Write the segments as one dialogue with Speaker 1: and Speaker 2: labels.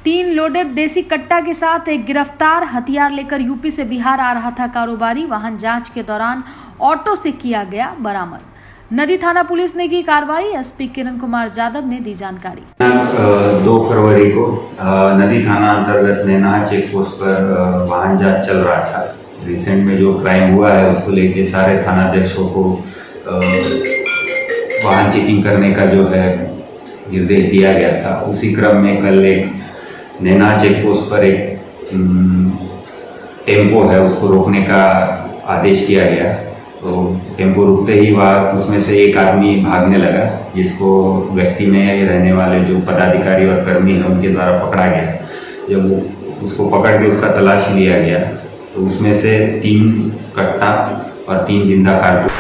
Speaker 1: 3 loaded देसी कट्टा के साथ एक गिरफ्तार। हथियार लेकर यूपी से बिहार आ रहा था कारोबारी। वाहन जांच के दौरान ऑटो से किया गया बरामद। नदी थाना पुलिस ने की कार्रवाई। एसपी किरण कुमार यादव ने दी जानकारी।
Speaker 2: 2 फरवरी को नदी थाना अंतर्गत नैना चेक पोस्ट पर वाहन जांच चल रहा था। रिसेंट में जो क्राइम हुआ है उसको लेके सारे थानाध्यक्षों को वाहन चेकिंग करने का जो है निर्देश दिया गया था। उसी क्रम में कल एक नैना चेक पोस्ट पर एक टेम्पो है, उसको रोकने का आदेश दिया गया। तो टेम्पो रुकते ही वह उसमें से एक आदमी भागने लगा, जिसको गश्ती में रहने वाले जो पदाधिकारी और कर्मी हैं उनके द्वारा पकड़ा गया। जब उसको पकड़ के उसका तलाश लिया गया तो उसमें से 3 कट्टा और 3 जिंदा कारतूस।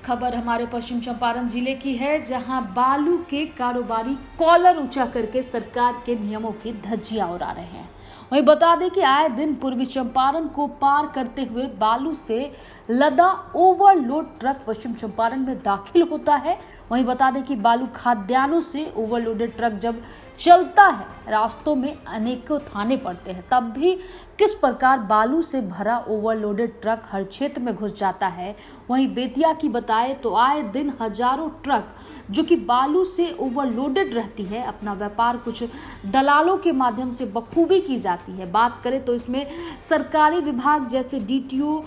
Speaker 1: खबर हमारे पश्चिम चंपारण जिले की है, जहां बालू के कारोबारी कॉलर ऊंचा करके सरकार के नियमों की धज्जियां उड़ा रहे हैं। वहीं बता दें कि आए दिन पूर्वी चंपारण को पार करते हुए बालू से लदा ओवरलोड ट्रक पश्चिम चंपारण में दाखिल होता है। वहीं बता दें कि बालू खाद्यान्नों से ओवरलोडेड ट्रक जब चलता है, रास्तों में अनेकों थाने पड़ते हैं, तब भी किस प्रकार बालू से भरा ओवरलोडेड ट्रक हर क्षेत्र में घुस जाता है। वहीं बेतिया की बताए तो आए दिन हजारों ट्रक जो कि बालू से ओवरलोडेड रहती है, अपना व्यापार कुछ दलालों के माध्यम से बखूबी की जाती है। बात करें तो इसमें सरकारी विभाग जैसे डीटीओ,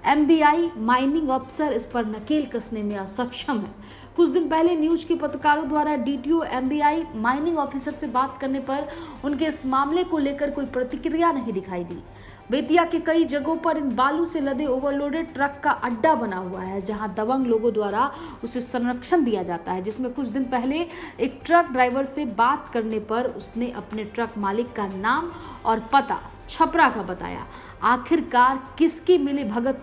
Speaker 1: एमबीआई, माइनिंग अफसर इस पर नकेल कसने में असक्षम है। कुछ दिन पहले न्यूज के पत्रकारों द्वारा डीटीओ, एमबीआई, माइनिंग ऑफिसर से बात करने पर उनके इस मामले को लेकर कोई प्रतिक्रिया नहीं दिखाई दी। बेतिया के कई जगहों पर इन बालू से लदे ओवरलोडेड ट्रक का अड्डा बना हुआ है, जहां दबंग लोगों द्वारा उसे संरक्षण दिया जाता है। जिसमें कुछ दिन पहले एक ट्रक ड्राइवर से बात करने पर उसने अपने ट्रक मालिक का नाम और पता छपरा का बताया। आखिरकार किसकी मिली भगत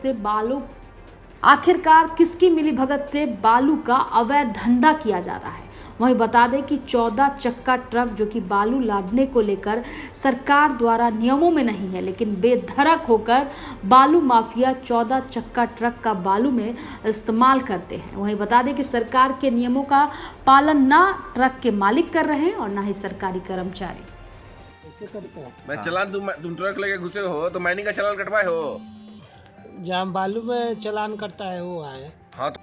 Speaker 1: से बालू का अवैध धंधा किया जा रहा है। वहीं बता दें कि 14 चक्का ट्रक जो कि बालू लादने को लेकर सरकार द्वारा नियमों में नहीं है, लेकिन बेधड़क होकर बालू माफिया 14 चक्का ट्रक का बालू में इस्तेमाल करते हैं। वहीं बता दें कि सरकार के नियमों का पालन ना ट्रक के मालिक कर रहे हैं और ना ही सरकारी कर्मचारी।
Speaker 3: मैं चलान तुम ट्रक लेके घुसे हो तो माइनिंग का चालान कटवाए हो।
Speaker 4: जहाँ बालू में चालान करता है वो आए।
Speaker 3: हाँ तो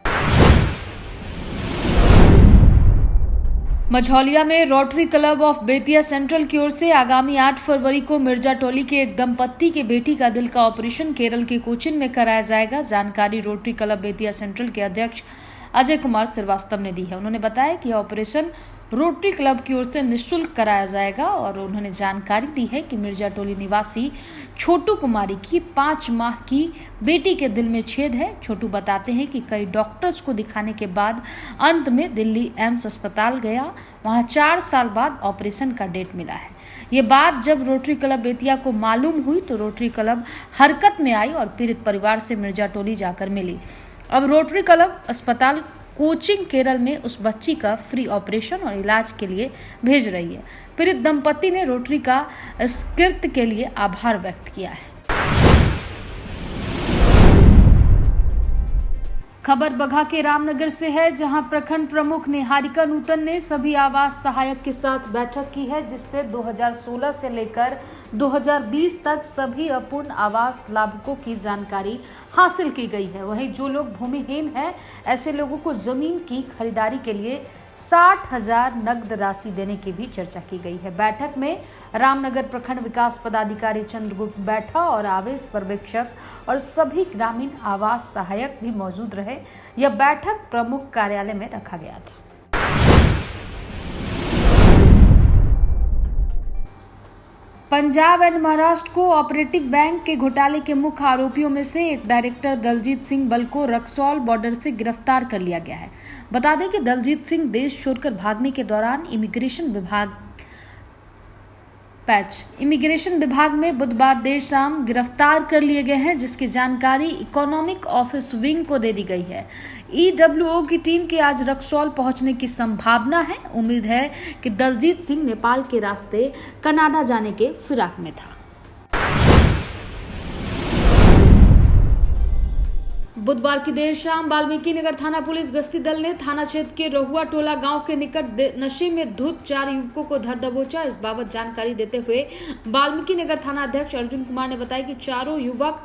Speaker 1: मझौलिया में rotary club of Bettiah central की ओर से आगामी 8 फरवरी को मिर्जा टोली के एक दंपत्ति के बेटी का दिल का ऑपरेशन केरल के कोचीन में कराया जाएगा। जानकारी रोटरी क्लब बेतिया सेंट्रल के अध्यक्ष अजय कुमार श्रीवास्तव ने दी है। उन्होंने बताया कि ऑपरेशन रोटरी क्लब की ओर से निःशुल्क कराया जाएगा और उन्होंने जानकारी दी है कि मिर्जा टोली निवासी छोटू कुमारी की 5 माह की बेटी के दिल में छेद है। छोटू बताते हैं कि कई डॉक्टर्स को दिखाने के बाद अंत में दिल्ली एम्स अस्पताल गया, वहां 4 साल बाद ऑपरेशन का डेट मिला है। ये बात जब रोटरी क्लब बेतिया को मालूम हुई तो रोटरी क्लब हरकत में आई और पीड़ित परिवार से मिर्जा टोली जाकर मिली। अब रोटरी क्लब अस्पताल कोचिंग केरल में उस बच्ची का फ्री ऑपरेशन और इलाज के लिए भेज रही है। पीड़ित दंपति ने रोटरी का इस कृत्य के लिए आभार व्यक्त किया है। खबर बगहा के रामनगर से है, जहां प्रखंड प्रमुख निहारिका नूतन ने सभी आवास सहायक के साथ बैठक की है, जिससे 2016 से लेकर 2020 तक सभी अपूर्ण आवास लाभुकों की जानकारी हासिल की गई है। वहीं जो लोग भूमिहीन हैं, ऐसे लोगों को जमीन की खरीदारी के लिए 60,000 नगद राशि देने की भी चर्चा की गई है। बैठक में रामनगर प्रखंड विकास पदाधिकारी चंद्रगुप्त बैठा और आवास पर्यवेक्षक और सभी ग्रामीण आवास सहायक भी मौजूद रहे। यह बैठक प्रमुख कार्यालय में रखा गया था। Punjab and Maharashtra co operative bank के घोटाले के मुख्य आरोपियों में से एक डायरेक्टर दलजीत सिंह बल को रक्सौल बॉर्डर से गिरफ्तार कर लिया गया है। बता दें कि दलजीत सिंह देश छोड़कर भागने के दौरान इमिग्रेशन विभाग में बुधवार देर शाम गिरफ्तार कर लिए गए हैं, जिसकी जानकारी इकोनॉमिक ऑफिस विंग को दे दी गई है। ईडब्ल्यूओ की टीम के आज रक्सौल पहुंचने की संभावना है। उम्मीद है कि दलजीत सिंह नेपाल के रास्ते कनाडा जाने के फिराक में था। बुधवार की देर शाम वाल्मीकि नगर थाना पुलिस गश्ती दल ने थाना क्षेत्र के रहुआ टोला गांव के निकट नशे में धुत 4 युवकों को धर दबोचा। इस बाबत जानकारी देते हुए वाल्मीकि नगर थाना अध्यक्ष अर्जुन कुमार ने बताया कि चारों युवक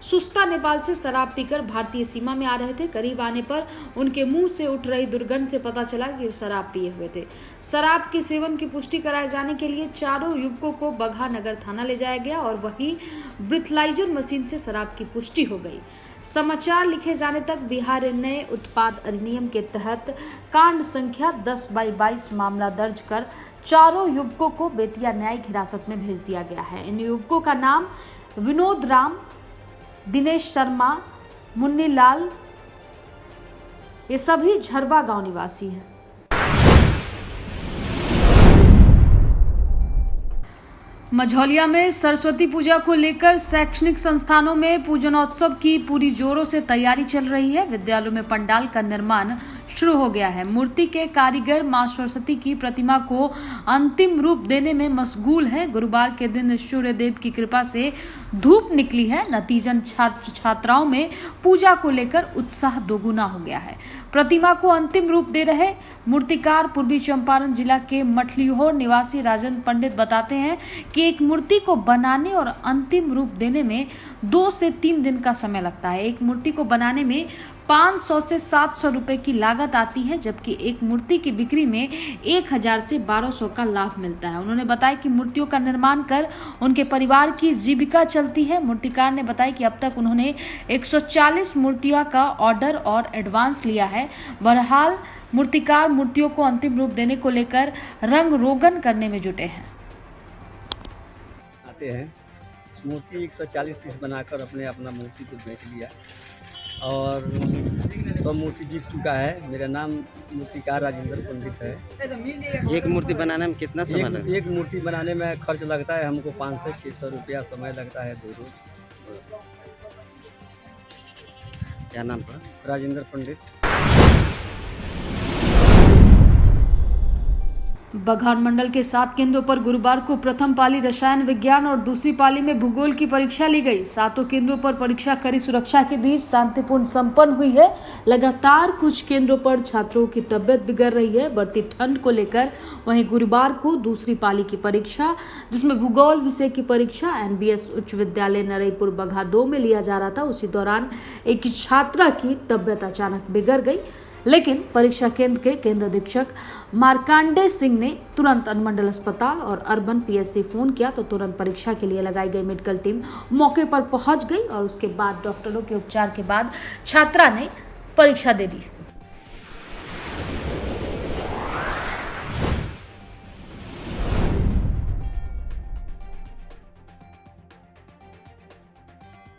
Speaker 1: सुस्ता नेपाल से शराब पीकर भारतीय सीमा में आ रहे थे। करीब आने पर उनके मुंह से उठ रही दुर्गंध से पता चला कि वो शराब पिए हुए थे। शराब के सेवन की पुष्टि कराए जाने के लिए चारों युवकों को बगहा नगर थाना ले जाया गया और वहीं ब्रीथलाइजर मशीन से शराब की पुष्टि हो गई। समाचार लिखे जाने तक बिहार नए उत्पाद अधिनियम के तहत कांड संख्या 10/22 मामला दर्ज कर चारों युवकों को बेतिया न्यायिक हिरासत में भेज दिया गया है। इन युवकों का नाम विनोद राम, दिनेश शर्मा, मुन्नी लाल, ये सभी झरवा गांव निवासी हैं। मझौलिया में सरस्वती पूजा को लेकर शैक्षणिक संस्थानों में पूजनोत्सव की पूरी जोरों से तैयारी चल रही है। विद्यालयों में पंडाल का निर्माण शुरू हो गया है। मूर्ति के कारीगर मां सरस्वती की प्रतिमा को अंतिम रूप देने में मशगूल है। गुरुवार के दिन सूर्य देव की कृपा से धूप निकली है। नतीजन छात्र छात्राओं में पूजा को लेकर उत्साह दोगुना हो गया है। प्रतिमा को अंतिम रूप दे रहे मूर्तिकार पूर्वी चंपारण जिला के मठलियोर निवासी राजेंद्र पंडित बताते हैं कि एक मूर्ति को बनाने और अंतिम रूप देने में 2 से 3 दिन का समय लगता है। एक मूर्ति को बनाने में 500 से 700 रुपए की लागत आती है, जबकि एक मूर्ति की बिक्री में 1000 से 1200 का लाभ मिलता है। उन्होंने बताया कि मूर्तियों का निर्माण कर उनके परिवार की जीविका चलती है। मूर्तिकार ने बताया कि अब तक उन्होंने 140 मूर्तियों का ऑर्डर और एडवांस लिया है। बहरहाल मूर्तिकार मूर्तियों को अंतिम रूप देने को लेकर रंग रोगन करने में जुटे हैं।
Speaker 5: आते हैं मूर्ति 140 पीस बनाकर अपना मूर्ति को बेच लिया और तो मूर्ति बिक चुका है। मेरा नाम मूर्तिकार राजेंद्र पंडित है।
Speaker 6: एक मूर्ति बनाने में कितना समय लगता है?
Speaker 5: एक मूर्ति बनाने में खर्च लगता है हमको 500 से 600 रुपया समय लगता है 2 रोज।
Speaker 6: क्या नाम था?
Speaker 5: राजेंद्र पंडित।
Speaker 1: बघान मंडल के 7 केंद्रों पर गुरुवार को प्रथम पाली रसायन विज्ञान और दूसरी पाली में भूगोल की परीक्षा ली गई। 7 केंद्रों पर परीक्षा कड़ी सुरक्षा के बीच शांतिपूर्ण संपन्न हुई है। लगातार कुछ केंद्रों पर छात्रों की तबियत बिगड़ रही है। बढ़ती ठंड को लेकर वहीं गुरुवार को दूसरी पाली की परीक्षा, जिसमें भूगोल विषय की परीक्षा NBS उच्च विद्यालय नरईपुर बघा 2 में लिया जा रहा था। उसी दौरान एक छात्रा की तबियत अचानक बिगड़ गई, लेकिन परीक्षा केंद्र के केंद्र अधीक्षक मार्कांडे सिंह ने तुरंत अनुमंडल अस्पताल और अर्बन PSC फोन किया तो तुरंत परीक्षा के लिए लगाई गई मेडिकल टीम मौके पर पहुंच गई और उसके बाद डॉक्टरों के उपचार के बाद छात्रा ने परीक्षा दे दी।